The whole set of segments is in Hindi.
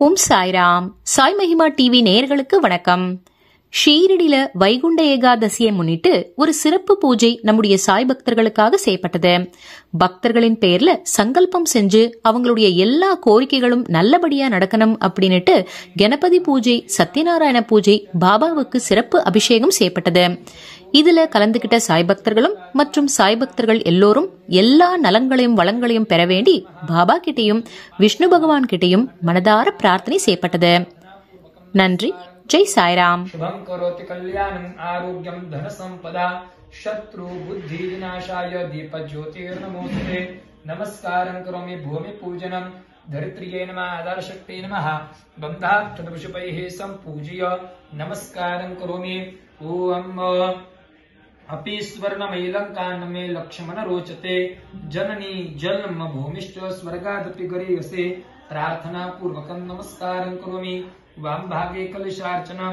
ஓம் சாய்ராம். சாய் மகிமா டிவி நேயர்களுக்கு வணக்கம். ஷீரடியில வைகுண்ட ஏகாதசியை முன்னிட்டு ஒரு சிறப்பு பூஜை நம்முடைய சாய் பக்தர்களுக்காக செய்யப்பட்டது. பக்தர்களின் பேர்ல சங்கல்பம் செஞ்சு அவங்களுடைய எல்லா கோரிக்கைகளும் நல்லபடியா நடக்கணும் அப்படின்னுட்டு கணபதி பூஜை, சத்யநாராயண பூஜை, பாபாவுக்கு சிறப்பு அபிஷேகம் செய்யப்பட்டது. இதுல கலந்துகிட்ட சாய் பக்தர்களும் மற்றும் சாய் பக்தர்கள் எல்லோரும் எல்லா நலங்களையும் வளங்களையும் பெற வேண்டி பாபா கிட்டையும் விஷ்ணு பகவான் கிட்டையும் மனதார பிரார்த்தனை செய்யப்பட்டது. நன்றி. ஜெய் சாய்ராம். शुभं करोति कल्याणं आरोग्यं धन संपदा शत्रु बुद्धि विनाशाय दीप ज्योतिर्नमोस्तुते नमस्कारं करोमि भूमि पूजनं धरित्र्यै नमः आधारशक्त्यै नमः बन्धाक्षतपुष्पैः सम्पूज्य नमस्कारं करोमि ओम अपि स्वर्णमयीलङ्कान्मे लक्ष्मण रोचते जननी जन्म भूमिश्च स्वर्गादपि गरीयसे प्रार्थना पूर्वकं नमस्कारं करोमि वाम भागे कलशार्चना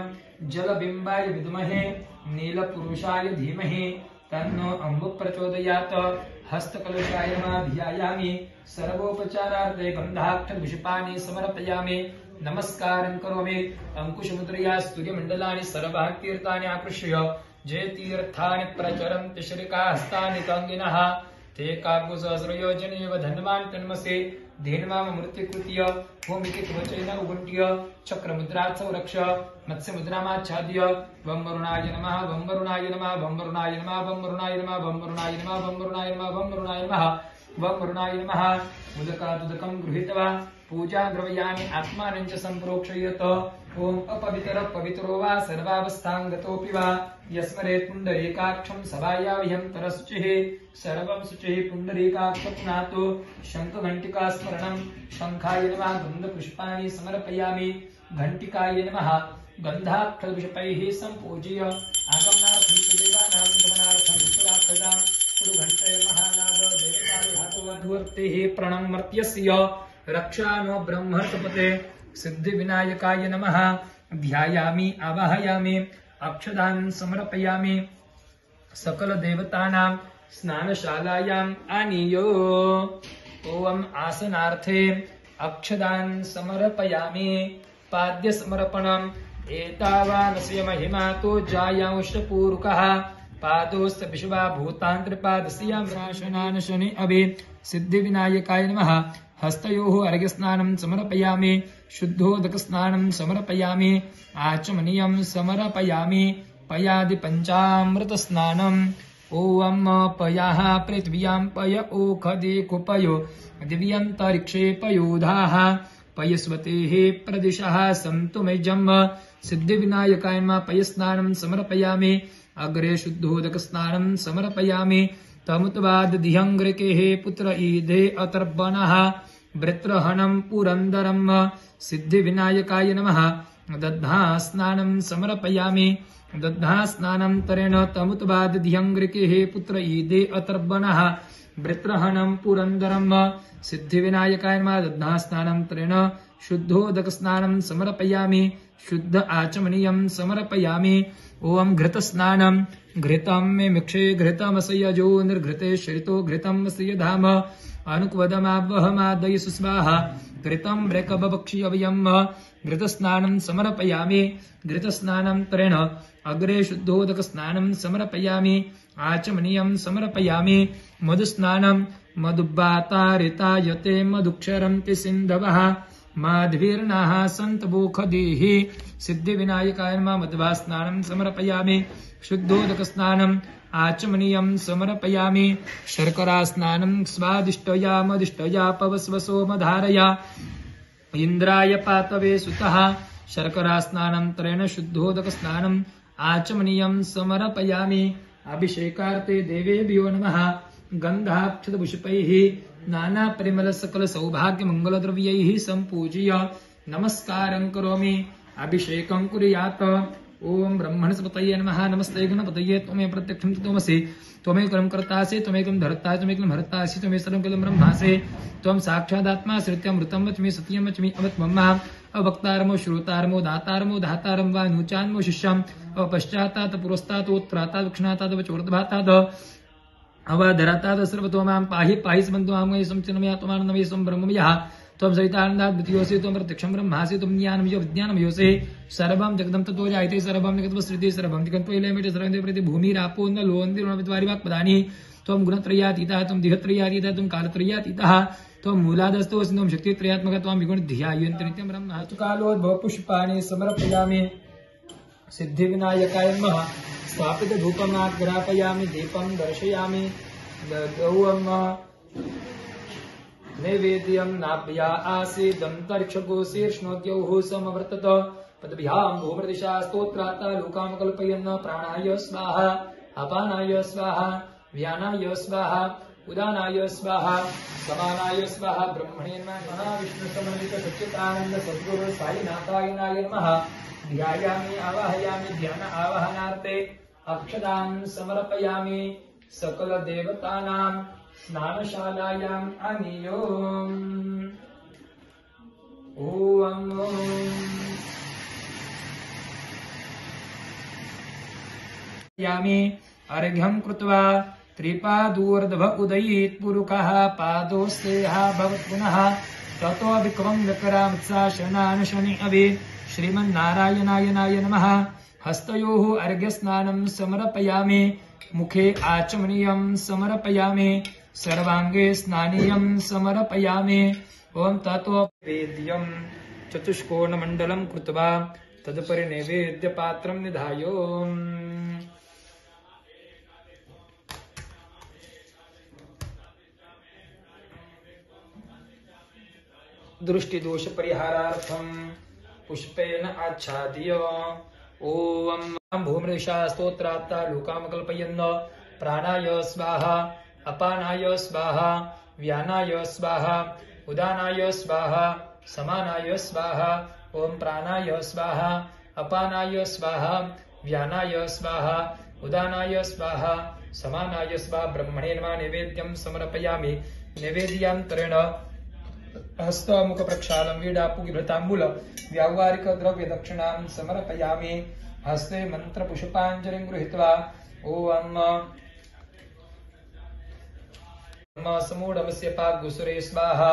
जलबिंबाय विद्महे नीलपुरुषाय धीमहि तन्नो अम्बु प्रचोदयात् हस्तकलशाय ध्यायामि सर्वोपचारार्थे गन्धाक्षतपुष्पाणि समर्पयामि नमस्कारं करोमि अंकुशमुद्रया सूर्यमण्डलानि सर्वभक्तीर्थानि आकृष्य जे तीर्थानि प्रचरन्ति श्रीकाहस्तानि तङ्गिनः ते काकुसहस्रयोजनेव धन्वान् तन्मसे धेन्वाम मृत्युकृत्य भूमिके त्वचैन उगुण्ट्य चक्रमुद्रात् संरक्ष मत्स्यमुद्रामाच्छाद्य वं वरुणाय नमः वं वरुणाय नमः वं वरुणाय नमः वं वरुणाय नमः वं वरुणाय नमः वं वरुणाय नमः वं वरुणाय नमः वं वरुणाय नमः मुदकादुदकं गृहीत्वा पूजा द्रव्याणि आत्मानं च सम्प्रोक्षयत ओम अपवित्र पवित्रो वा सर्वावस्थां गतोऽपि वा यस्मरेत् पुण्डरीकाक्षं सभायाविहं तरशुचिः सर्वं शुचिः पुण्डरीकाक्षं नातो शङ्खघण्टिका स्मरणं शङ्खाय नमः गन्धपुष्पाणि समर्पयामि घण्टिकाय नमः गन्धाक्षतपुष्पैः सम्पूज्य आगमनार्थं देवानां गमनार्थं विपुलाक्षतां कुरु घण्टय महानाद देवताधुवर्तेः प्रणमर्त्यस्य रक्षानो ब्रह्मसपते सिद्धिविनायकाय नमः ध्यायामि आवाहयामि अक्षदान् समर्पयामि सकल देवतानां स्नानशालायाम् आनीय ओम आसनार्थे अक्षदान् समर्पयामि पाद्य समर्पणम् एतावानस्य महिमा तो जायांशपूर्वकः पादोस्त विश्वा भूतान्त्रपादस्यां राशनान शनि अभि सिद्धिविनायकाय नमः हस्तयोः अर्घ्यस्नानं समर्पयामि शुद्धोदकस्नानं समर्पयामि आचमनीयं समर्पयामि पयादि पञ्चामृतस्नानम् ओम पयाः पृथिव्यां पय ओखदे कुपयो दिव्यन्तरिक्षे पयोधाः पयस्वतेः प्रदिशः सन्तु मय्यम् सिद्धिविनायकाय नमः पयस्नानं समर्पयामि अग्रे शुद्धोदकस्नानं समर्पयामि तमुत्वादधियङ्ग्रिकेः पुत्र ईधे अतर्बणः वृत्रहणं पुरन्दरं सिद्धिविनायकाय नमः दद्धा स्नानं समर्पयामि दद्धा स्नानं तरेण तमुत्वादधियङ्ग्रिकेः पुत्र ईधे अतर्बणः वृत्रहणं पुरन्दरं सिद्धिविनायकाय नमः दद्धा स्नानं तरेण शुद्धोदकस्नानं समर्पयामि शुद्ध आचमनीयं समर्पयामि ओम घृतस्नानं घृतं मे मिक्षे घृतमसयजो निर्घृते श्रितो घृतं मसयधाम अनुक्वदमावहमादय सुस्वाहा घृतं ब्रेकबक्षीयवयं घृतस्नानं समर्पयामि घृतस्नानं तरेण अग्रे शुद्धोदकस्नानं समर्पयामि आचमनीयं समर्पयामि मधुस्नानं मधुब्बातारितायते मधुक्षरन्ति सिन्धवः माध्वीर्नाः सन्तबोखदेः सिद्धिविनायकाय नमः मध्वास्नानं समर्पयामि शुद्धोदकस्नानम् आचमनीयं समर्पयामि शर्करास्नानं स्वादिष्टया मदिष्टया पवस्वसोमधारया इन्द्राय पातवे सुतः शर्करास्नानं तरेण शुद्धोदकस्नानम् आचमनीयं समर्पयामि अभिषेकार्थे देवेभ्यो नमः गन्धाक्षतपुष्पैः नाना परिमल सकल सौभाग्य मंगल द्रव्यैः सम्पूज्य नमस्कारं करोमि अभिषेकं कुर्यात् ओम ब्रह्मणस्पतये नमः नमस्ते गणपतये त्वमेव प्रत्यक्षं तमसि त्वमेव कर्म कर्तासि त्वमेकं धर्तासि त्वमेकं हर्तासि त्वमेव सर्वं कलं ब्रह्मासि त्वं साक्षादात्मा सत्यमृतं वच्मि सत्यं वच्मि अमृतमम्मा अवक्तारमो श्रोतारमो दातारमो धातारं वा नूचान्मो शिष्यम् अपश्चात्तात् पुरस्तात् उत्प्रातात् दक्षिणातात् वचोर्ध्वातात् अवधरतात् सर्वतो मां पाहि पाहि समन्तो आमय संचिन्मया त्वमानन्दमय ब्रह्ममयः त्वं सवितानन्दात् द्वितीयोऽसि त्वं प्रत्यक्षं ब्रह्मासि त्वं ज्ञानमयो विज्ञानमयोऽसि सर्वं जगदं ततो जायते सर्वं निगतवस्तुते सर्वं दिगन्तोऽयमेते सर्वं प्रति भूमिरापो नलोऽन्तिर्णविद्वारिवाक्पदानि त्वं गुणत्रयातीतः त्वं दिहत्रयातीतः त्वं कालत्रयातीतः त्वं मूलादस्तोऽसि त्वं शक्तित्रयात्मकः त्वं विगुणधियायन्ति नित्यं ब्रह्म कालोद्भवपुष्पाणि समर्पयामि सिद्धिविनायकाय नमः स्थापितधूपम् आग्रापयामि दीपं दर्शयामि गौवं नैवेद्यं नाभ्या आसीदन्तरिक्षगो शीर्ष्णोद्यौः समवर्तत पदभ्यां भूप्रदिशा स्तोत्राता लोकां कल्पयन् प्राणाय स्वाहा अपानाय स्वाहा व्यानाय स्वाहा उदानाय स्वाहा समानाय स्वाहा ब्रह्मणे नमः विष्णुसमन्वित सच्चिदानन्द सद्गुरु साईनाथाय नमः ध्यायामि आवाहयामि ध्यान आवाहनार्थे अक्षदां समर्पयामि सकल देवतानां स्नानशालायाम् आनीयोम् ॐ यामि अर्घ्यं कृत्वा त्रिपादूर्ध्व उदयीत् पुरुकः पादोस्तेह भवत् पुनः ततो विक्रमं विक्रामत्सा शनान् शनि अवे श्रीमन्नारायणाय नमः हस्तयोः अर्घ्यस्नानं समर्पयामि मुखे आचमनीयं समर्पयामि सर्वांगे स्नानीयं समर्पयामि ॐ ततो वेद्यं चतुष्कोणमण्डलं कृत्वा तदुपरि नैवेद्यपात्रं निधाय दृष्टिदोषपरिहारार्थं पुष्पेन आच्छाद्य ॐ भूमृषा स्तोत्रात्ता लोकां कल्पयन् प्राणाय स्वाहा अपानाय स्वाहा व्यानाय स्वाहा उदानाय स्वाहा समानाय स्वाहा ॐ प्राणाय स्वाहा अपानाय स्वाहा व्यानाय स्वाहा उदानाय स्वाहा समानाय स्वाहा ब्रह्मणे नमः नैवेद्यं समर्पयामि नैवेद्यान्तरेण हस्तमुखप्रक्षालं वीडापूगिभृताम्बूल व्यावहारिक द्रव्य दक्षिणां समर्पयामि हस्ते मन्त्रपुष्पाञ्जलिं गृहीत्वा ॐ समूढमस्य पाग्गुसुरे स्वाहा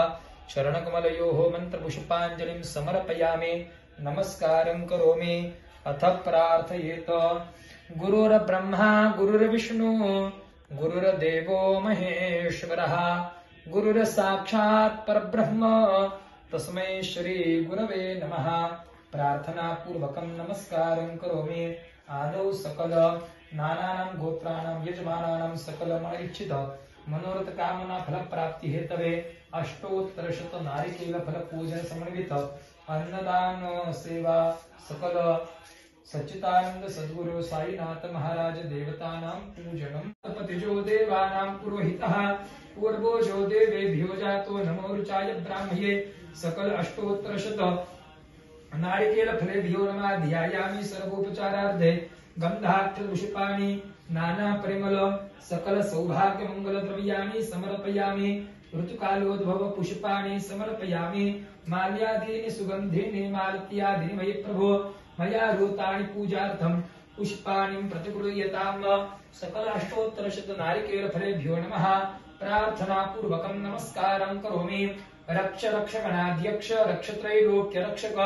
चरणकमलयोः मन्त्रपुष्पाञ्जलिं समर्पयामि नमस्कारं करोमि अथ प्रार्थयेत गुरुर्ब्रह्मा गुरुर्विष्णु गुरुर्देवो महेश्वरः गुरुर्साक्षात् परब्रह्म तस्मै श्री गुरवे नमः प्रार्थनापूर्वकं नमस्कारं करोमि आदौ सकल नानानां गोत्राणां यजमानानां सकलमनिच्छित मनोरथ कामना फल प्राप्ति हेतवे अष्टोत्तरशत नारिकेल फल पूजन समन्वित अन्नदान सेवा सकल सच्चिदानंद सद्गुरु साईनाथ महाराज देवतानां पूजनम् पतिजो देवानां पुरोहितः पूर्वो जो देवेभ्यो जातो नमो रुचाय ब्राह्मये सकल अष्टोत्तरशत नारिकेल फलेभ्यो नमः ध्यायामि सर्वोपचारार्थे गन्धाक्षपुष्पाणि नाना परिमल सकल सौभाग्य मंगल द्रव्याणि समर्पयामि ऋतुकालोद्भव पुष्पाणि समर्पयामि माल्यादीनि सुगन्धीनि मालत्यादीनि मयि प्रभो मया हृतानि पूजार्थं पुष्पाणि प्रतिगृह्यतां सकल अष्टोत्तरशत नारिकेल फलेभ्यो नमः प्रार्थनापूर्वकं नमस्कारं करोमि रक्ष रक्षगणाध्यक्ष रक्षत्रैलोक्य रक्षक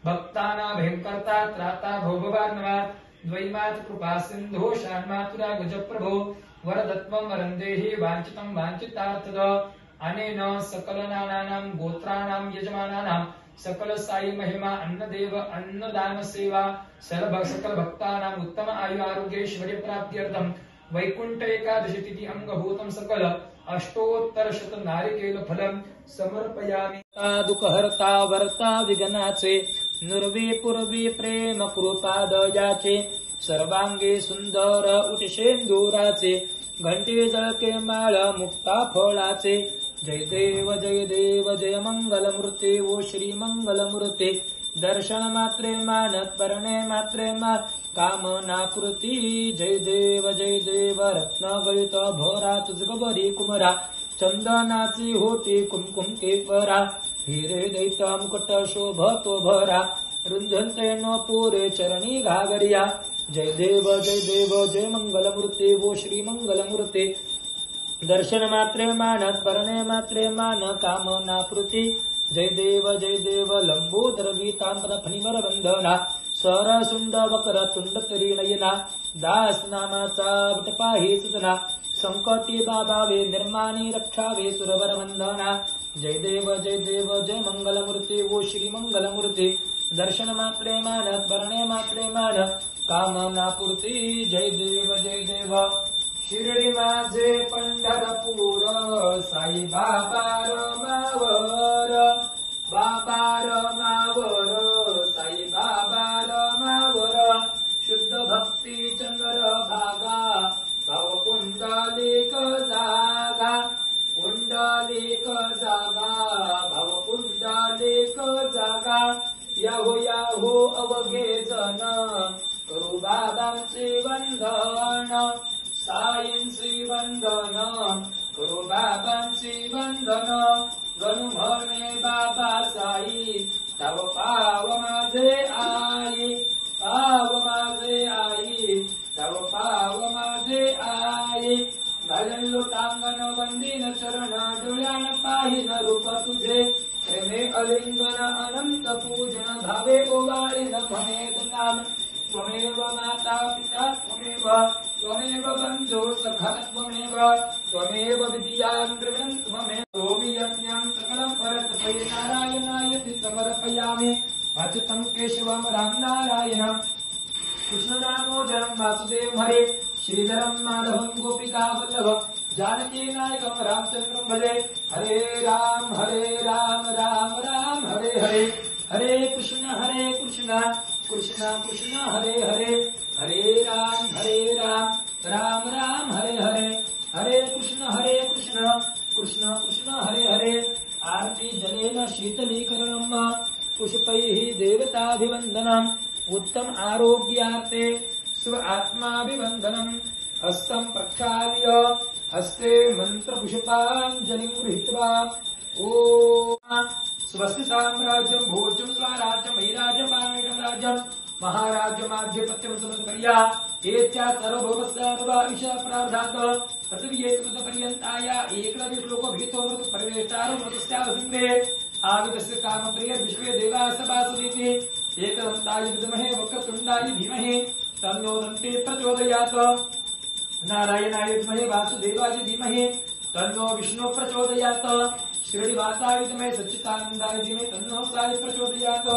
भक्तानां भयंकर्ता त्राता भवभवान्नवात् द्वैमात् कृपा सिन्धो शान्मातुरा गजप्रभो वरदत्वं वरं देहि वाञ्छितं वाञ्छितार्थद अनेन सकलनानां गोत्राणां यजमानानां सकल साई महिमा अन्नदेव अन्नदान सेवा सकल भक्तानां उत्तम आयु आरोग्यैश्वर्य प्राप्त्यर्थं वैकुंठ एकादशी तिथि अंगभूतं सकल अष्टोत्तरशत नारिकेल फलं समर्पयामि दुःखहर्ता वर्ता विघ्नाचे नुर्वे पूर्वे प्रेम कृपादयाचे सर्वांगे सुंदर उटिशेंदुराचे घंटे जळके माळ मुक्ता फळाचे जय देव जय मंगल मूर्ते ओ श्री मंगल मूर्ते दर्शन मात्रे मानत परणे मात्रे मा कामना कृती जय देव रत्न गळित भोरा तुझगबरी कुमरा चंदनाची होती कुमकुम केपरा हिरे दैत मुकुट शोभतो भरा रुंधनते न पुरे चरणी घागरिया जय देव जय मंगल मूर्ते वो श्री मंगल मूर्ते दर्शन मात्रे मानत परणे मात्रे मान कामना कृती जय देव लंबोदर वीतांबर फणिवर बंधना सरसुंड वकर तुंड तरीनयना दास नामाचा वटपाही सुतना संकटी बाबावे निर्माणी रक्षावे सुरवर वंदना जय देव जय मंगलमूर्ती ओ श्री मंगलमूर्ती दर्शन मात्रे मान स्मरणे मात्रे मान कामना पूर्ती जय देव शिर्डी माझे पंढरपूर साई बाबा रमावर साई बाबा रमावर शुद्ध भक्ती चंद्र भागा भाव पुंडलिक जागा भाव पुंडलिक जागा याहो अवघे जन करू बाबांचे वंदन साईंची वंदन करू बाबांची वंदन गणू म्हणे बाबा साई तव पाव माझे आई तव पाव माझे आई घालन लोटांगण वंदीन चरण डोळ्यान पाहिन रूप तुझे प्रेमे अलिंगन अनंत पूजन भावे ओवाळीन म्हणेत नाम त्वमेव माता पिता त्वमेव बंधु सखा त्वमेव विद्यां द्रविणं त्वमेव ओमि यज्ञं सकलं परतपै नारायणाय समर्पयामि अच्युतं केशवं राम नारायणं कृष्ण दामोदरं वासुदेवं हरे श्रीधरं माधवं गोपिका वल्लभं जानकी नायकं रामचंद्रं भजे हरे राम राम राम हरे हरे हरे कृष्ण कृष्ण कृष्ण हरे हरे हरे राम राम राम हरे हरे हरे कृष्ण कृष्ण कृष्ण हरे हरे आरती जलेन शीतलीकरणं पुष्पैः देवताभिवन्दनम् उत्तम आरोग्यार्थे स्व आत्माभिवन्दनम् हस्तं प्रक्षाल्य हस्ते मन्त्रपुष्पाञ्जलिं गृहीत्वा ॐ स्वस्ति साम्राज्यं भोजं स्वराज्यं वैराज्यं पाणिटं राज्यं महाराज्यमाज्यपत्यं समर्पया एत्या सर्वभवत्सर्वाविष प्रार्धात् पृथिव्ये पर्यन्ताय एकलव्यश्लोको भीतो मृत परमेष्टारो मृतस्यावसिंहे आविदस्य कामप्रिय विश्वे देवास वासुदेति एकदन्ताय विद्महे वक्रतुण्डाय धीमहि तन्नो दन्ते प्रचोदयात् नारायणाय विद्महे वासुदेवाय धीमहि तन्नो विष्णु प्रचोदयात् श्रीनिवासाय विद्महे सच्चिदानन्दाय धीमहि तन्नो साई प्रचोदयात्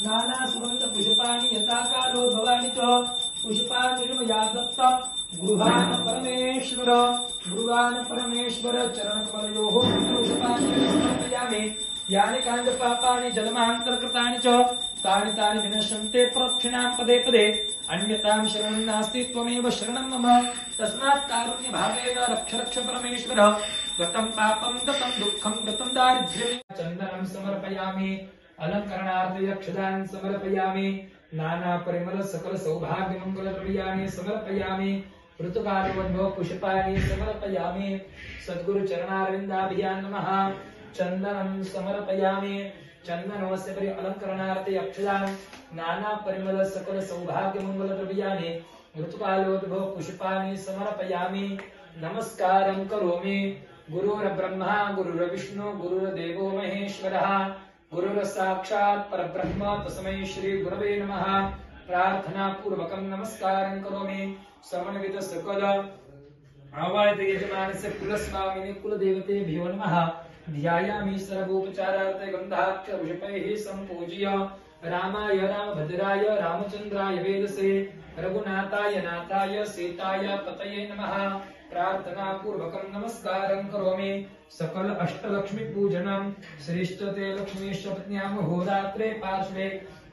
नाना सुगन्ध पुष्पाणि यथाकारो भवानि च पुष्पाणिर्मया दत्त गृहाण परमेश्वर चरणकमलयोः पुष्पाणि समर्पयामि यानि कान्द पापानि जन्मान्तरकृतानि च तानि तानि विनश्यन्ते प्रक्षिणां पदे पदे अन्यतां शरणं नास्ति त्वमेव शरणं मम तस्मात् कारुण्य भावेन रक्ष परमेश्वर गतं पापं गतं दुःखं गतं दारिद्र्यं चन्दनं समर्पयामि अलङ्करणार्थे अक्षदान् समर्पयामि नाना परिमल सकल सौभाग्य मंगल द्रव्याणि समर्पयामि ऋतुकालवन्नो पुष्पाणि समर्पयामि सद्गुरु चरणारविन्दाभ्यां नमः चन्दनं समर्पयामि चन्दनस्य परि अलङ्करणार्थे अक्षदान् नाना परिमल सकल सौभाग्य मंगल द्रव्याणि ऋतुकालोद्भव पुष्पाणि समर्पयामि नमस्कारं करोमि गुरुर्ब्रह्मा गुरुर्विष्णु गुरुर्देवो महेश्वरः गुरुर्साक्षात् परब्रह्म तस्मै श्री गुरवे नमः प्रार्थना पूर्वकं नमस्कारं करोमि समन्वित सकल आवाहयते यजमानस्य कुलस्वामिने कुलदेवतेभ्यो नमः ध्यायामि सर्वोपचारार्थे गन्धाक्ष पुष्पैः सम्पूज्य रामाय रामभद्राय रामचन्द्राय वेदसे रघुनाथाय नाथाय सीताय पतये नमः प्रार्थना पूर्वकं नमस्कारं करोमि सकल अष्टलक्ष्मी पूजनं श्रेष्ठते लक्ष्मीश्च पत्न्यां होरात्रे पार्श्वे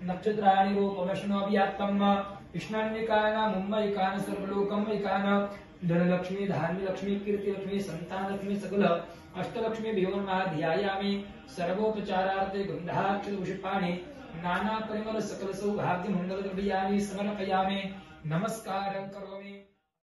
नक्षत्राणि रूपमश्नोऽव्यात्तम् विष्णान्यकानां मुम्बैकान् सर्वलोकमैकान् धनलक्ष्मी धान्यलक्ष्मी कीर्तिलक्ष्मी संतानलक्ष्मी सकल अष्टलक्ष्मी नमः ध्यायामि सर्वोपचारार्थे गन्धाक्षत पुष्पाणि नाना परिमल सकल सौभाग्य मंगल द्रव्याणि समर्पयामि नमस्कारं करोमि।